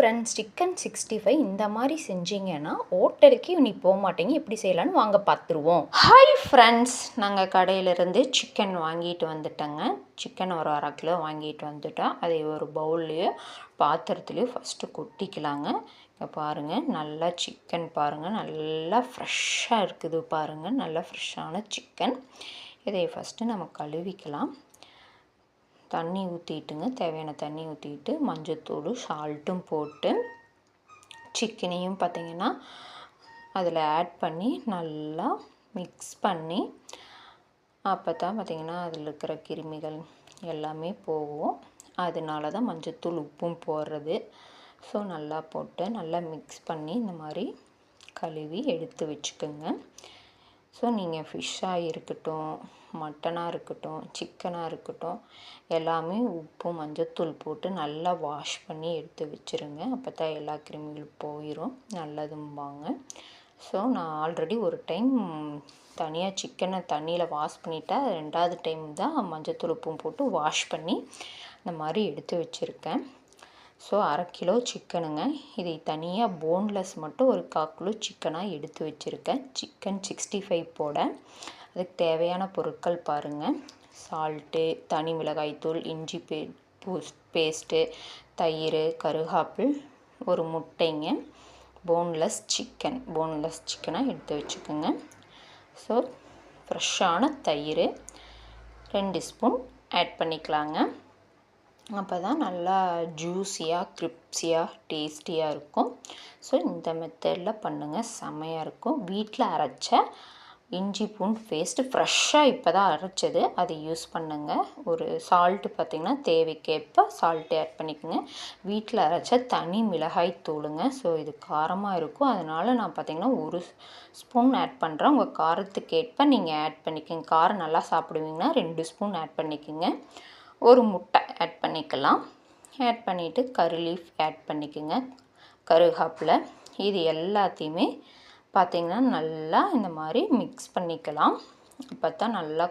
Friends, chicken 65 இந்த மாதிரி செஞ்சிங்கன்னா ஹோட்டலுக்கு நீ போக மாட்டீங்க. எப்படி செய்யலான்னு வாங்க பார்த்துருவோம். ஹாய் ஃப்ரெண்ட்ஸ், நாங்கள் கடையிலேருந்து சிக்கன் வாங்கிட்டு வந்துட்டோங்க. சிக்கன் ஒரு 1/2 கிலோ வாங்கிட்டு வந்துட்டோம். அதை ஒரு பவுல்லையோ பாத்திரத்துலையோ ஃபஸ்ட்டு கொட்டிக்கலாங்க. இங்கே பாருங்கள், நல்லா சிக்கன் பாருங்கள், நல்லா ஃப்ரெஷ்ஷாக இருக்குது பாருங்கள், நல்லா ஃப்ரெஷ்ஷான சிக்கன். இதை ஃபஸ்ட்டு நம்ம கழுவிக்கலாம். தண்ணி ஊற்றிட்டுங்க, தேவையான தண்ணி ஊற்றிட்டு மஞ்சத்தூள் சால்ட்டும் போட்டு சிக்கனையும் பார்த்திங்கன்னா அதில் ஆட் பண்ணி நல்லா மிக்ஸ் பண்ணி, அப்போ தான் பார்த்திங்கன்னா அதில் இருக்கிற கிருமிகள் எல்லாமே போகும். அதனால தான் மஞ்சத்தூள் உப்பும் போடுறது. ஸோ நல்லா போட்டு நல்லா மிக்ஸ் பண்ணி இந்த மாதிரி கழுவி எடுத்து வச்சுக்கோங்க. ஸோ நீங்கள் ஃபிஷ்ஷாக இருக்கட்டும், மட்டனாக இருக்கட்டும், சிக்கனாக இருக்கட்டும், எல்லாமே உப்பு மஞ்சத்தூள் போட்டு நல்லா வாஷ் பண்ணி எடுத்து வச்சுருங்க. அப்போ தான் எல்லா கிருமிகளும் போயிடும், நல்லதும்பாங்க. ஸோ நான் ஆல்ரெடி ஒரு டைம் தனியாக சிக்கனை தண்ணியில் வாஷ் பண்ணிவிட்டேன். 2வது டைம் தான் மஞ்சத்தூள் உப்பும் போட்டு வாஷ் பண்ணி இந்த மாதிரி எடுத்து வச்சுருக்கேன். ஸோ 1/2 கிலோ சிக்கனுங்க. இதை தனியாக போன்லெஸ் மட்டும் ஒரு 1/4 கிலோ சிக்கனாக எடுத்து வச்சுருக்கேன். சிக்கன் 65 போட அதுக்கு தேவையான பொருட்கள் பாருங்கள். சால்ட்டு, தனி மிளகாய்த்தூள், இஞ்சி பேஸ்ட்டு, தயிர், கருகாப்பில், ஒரு முட்டைங்க, போன்லெஸ் சிக்கனாக எடுத்து வச்சுக்கோங்க. ஸோ ஃப்ரெஷ்ஷான தயிர் 2 ஸ்பூன் ஆட் பண்ணிக்கலாங்க. அப்போ தான் நல்லா ஜூஸியாக, கிரிப்ஸியாக, டேஸ்டியாக இருக்கும். ஸோ இந்த மெத்தடில் பண்ணுங்கள், செம்மையாக இருக்கும். வீட்டில் அரைச்ச இஞ்சி பூண்டு பேஸ்ட்டு ஃப்ரெஷ்ஷாக இப்போ தான் அரைச்சது, அதை யூஸ் பண்ணுங்கள். ஒரு சால்ட்டு பார்த்திங்கன்னா தேவைக்கேற்ப சால்ட்டு ஆட் பண்ணிக்கோங்க. வீட்டில் அரைச்ச தனி மிளகாய் தூளுங்க. ஸோ இது காரமாக இருக்கும், அதனால் நான் பார்த்திங்கன்னா 1 ஸ்பூன் ஆட் பண்ணுறேன். உங்கள் காரத்துக்கேற்ப நீங்கள் ஆட் பண்ணிக்கோங்க. காரம் நல்லா சாப்பிடுவீங்கன்னா 2 ஸ்பூன் ஆட் பண்ணிக்கோங்க. ஒரு முட்டை ஆட் பண்ணிக்கலாம். ஆட் பண்ணிவிட்டு கறி லீஃப் ஆட் பண்ணிக்கோங்க, கருகாப்பில். இது எல்லாத்தையுமே பார்த்திங்கன்னா நல்லா இந்த மாதிரி மிக்ஸ் பண்ணிக்கலாம். அப்போ தான் நல்லா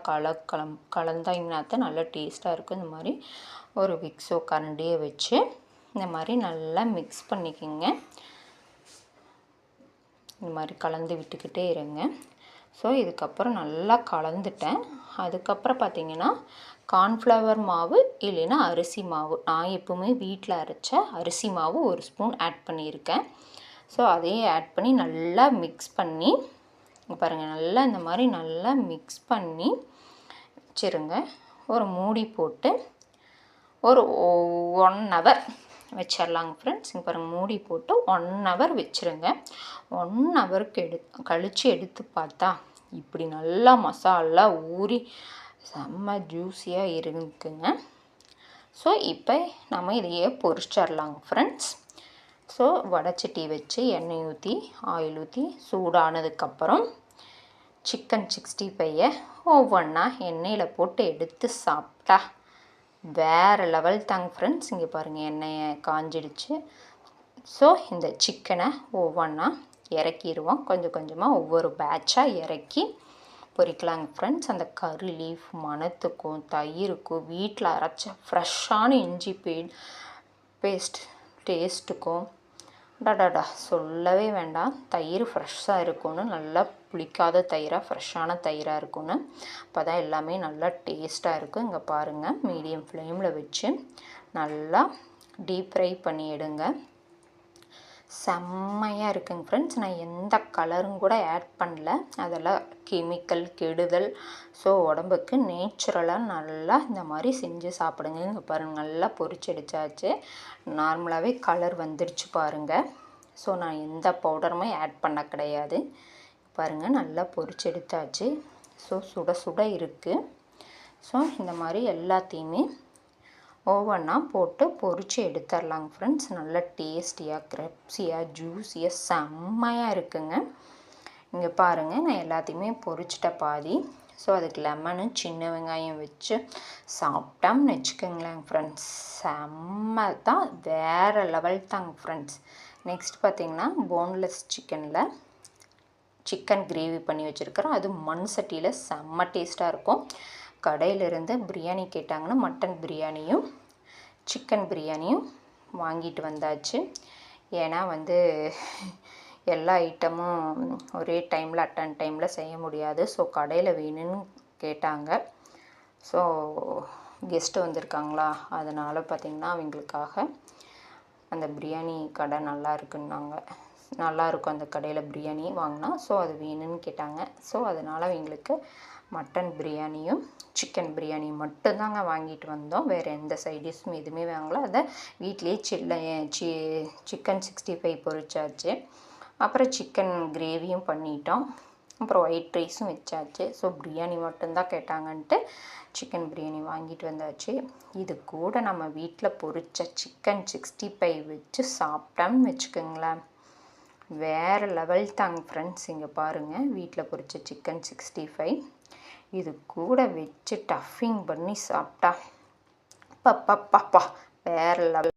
கலந்தாங்கன்னா தான் நல்லா டேஸ்ட்டாக இருக்கும். இந்த மாதிரி ஒரு விக்ஸோ கரண்டியை வச்சு இந்த மாதிரி நல்லா மிக்ஸ் பண்ணிக்கோங்க. இந்த மாதிரி கலந்து விட்டுக்கிட்டே இருங்க. ஸோ இதுக்கப்புறம் நல்லா கலந்துட்டேன். அதுக்கப்புறம் பார்த்திங்கன்னா கார்ன்ஃப்ளவர் மாவு இல்லைன்னா அரிசி மாவு, நான் எப்போவுமே வீட்டில் அரைச்ச அரிசி மாவு 1 ஸ்பூன் ஆட் பண்ணியிருக்கேன். ஸோ அதையும் ஆட் பண்ணி நல்லா மிக்ஸ் பண்ணி பாருங்கள், நல்லா இந்த மாதிரி நல்லா மிக்ஸ் பண்ணி வச்சுருங்க. ஒரு மூடி போட்டு ஒரு 1 ஹவர் வச்சிடலாங்க ஃப்ரெண்ட்ஸ். இங்கே பாருங்கள், மூடி போட்டு 1 ஹவர் வச்சுருங்க. 1 ஹவருக்கு கழித்து எடுத்து பார்த்தா இப்படி நல்லா மசாலா ஊறி செம்ம ஜூஸியாக இருக்குங்க. ஸோ இப்போ நம்ம இதையே பொரிச்சிடலாங்க ஃப்ரெண்ட்ஸ். ஸோ வடைச்சட்டி வச்சு எண்ணெய் ஊற்றி ஆயில் ஊற்றி சூடானதுக்கப்புறம் சிக்கன் 65 ஒவ்வொன்றா எண்ணெயில் போட்டு எடுத்து சாப்பிட்டா வேறு லெவல் தாங்க ஃப்ரெண்ட்ஸ். இங்கே பாருங்கள், எண்ணெயை காஞ்சிடுச்சு. ஸோ இந்த சிக்கனை ஒவ்வொன்றா இறக்கிடுவோம். கொஞ்சம் கொஞ்சமாக ஒவ்வொரு பேட்சாக இறக்கி பொரிக்கலாங்க ஃப்ரெண்ட்ஸ். அந்த கறி லீஃப் மணத்துக்கும் தயிருக்கும் வீட்டில் அரைச்ச ஃப்ரெஷ்ஷான இஞ்சி பேஸ்ட் டேஸ்ட்டுக்கும் டடாடா சொல்லவே வேண்டாம். தயிர் ஃப்ரெஷ்ஷாக இருக்கணும், நல்லா புளிக்காத தயிராக, ஃப்ரெஷ்ஷான தயிராக இருக்கணும். அப்போ தான் எல்லாமே நல்லா டேஸ்ட்டாக இருக்கும். இங்கே பாருங்கள், மீடியம் ஃப்ளேமில் வச்சு நல்லா டீப் ஃப்ரை பண்ணி எடுங்க. செம்மையாக இருக்குங்க ஃப்ரெண்ட்ஸ். நான் எந்த கலரும் கூட ஆட் பண்ணல, அதெல்லாம் கெமிக்கல் கெடுதல். ஸோ உடம்புக்கு நேச்சுரலாக நல்லா இந்த மாதிரி செஞ்சு சாப்பிடுங்க. இங்கே பாருங்கள், நல்லா பொரிச்சு எடுத்தாச்சு. நார்மலாகவே கலர் வந்துடுச்சு பாருங்கள். ஸோ நான் எந்த பவுடருமே ஆட் பண்ண கிடையாது. பாருங்கள், நல்லா பொரிச்சு எடுத்தாச்சு. ஸோ சுட சுட இருக்குது. ஸோ இந்த மாதிரி எல்லாத்தையுமே ஒவ்வொன்றா போட்டு பொரித்து எடுத்துடலாங்க ஃப்ரெண்ட்ஸ். நல்லா டேஸ்டியாக, கிரிப்ஸியாக, ஜூஸியாக, செம்மையாக இருக்குங்க. இங்கே பாருங்கள், நான் எல்லாத்தையுமே பொரிச்சிட்ட பாதி. ஸோ அதுக்கு லெமனு சின்ன வெங்காயம் வச்சு சாப்பிட்டோம்னு வச்சுக்கோங்களேன் ஃப்ரெண்ட்ஸ், செம்ம தான், வேறு லெவல் தாங்க ஃப்ரெண்ட்ஸ். நெக்ஸ்ட் பார்த்திங்கன்னா போன்லெஸ் சிக்கன் கிரேவி பண்ணி வச்சுருக்கிறோம். அது மண் சட்டியில் செம்ம டேஸ்ட்டாக இருக்கும். கடையிலிருந்து பிரியாணி கேட்டாங்கன்னா மட்டன் பிரியாணியும் சிக்கன் பிரியாணியும் வாங்கிட்டு வந்தாச்சு. ஏன்னா வந்து எல்லா ஐட்டமும் ஒரே டைமில் அட்டன் டைமில் செய்ய முடியாது. ஸோ கடையில் வேணும்னு கேட்டாங்க. ஸோ கெஸ்ட்டு வந்திருக்காங்களா, அதனால் பார்த்திங்கன்னா அவங்களுக்காக அந்த பிரியாணி கடை நல்லா இருக்குன்னாங்க. நல்லாயிருக்கும் அந்த கடையில் பிரியாணி வாங்கினா. ஸோ அது வேணும்னு கேட்டாங்க. ஸோ அதனால் அவங்களுக்கு மட்டன் பிரியாணியும் சிக்கன் பிரியாணி மட்டும்தாங்க வாங்கிட்டு வந்தோம். வேறு எந்த சைடிஷும் எதுவுமே வாங்கல. அதை வீட்லேயே சிக்கன் 65 பொரிச்சாச்சு. அப்புறம் சிக்கன் கிரேவியும் பண்ணிட்டோம். அப்புறம் ஒயிட் ரைஸும் வச்சாச்சு. ஸோ பிரியாணி மட்டும்தான் கேட்டாங்கன்ட்டு சிக்கன் பிரியாணி வாங்கிட்டு வந்தாச்சு. இது கூட நம்ம வீட்டில் பொரிச்ச சிக்கன் 65 வச்சு சாப்பிட்டோம்னு வச்சுக்கோங்களேன், வேறு லெவல் தாங்க ஃப்ரெண்ட்ஸ். இங்கே பாருங்கள், வீட்டில் பொரிச்ச சிக்கன் 65 இது கூட வச்சு டஃபிங் பண்ணி சாப்பிட்டா பப்பா வேறு லெவல்.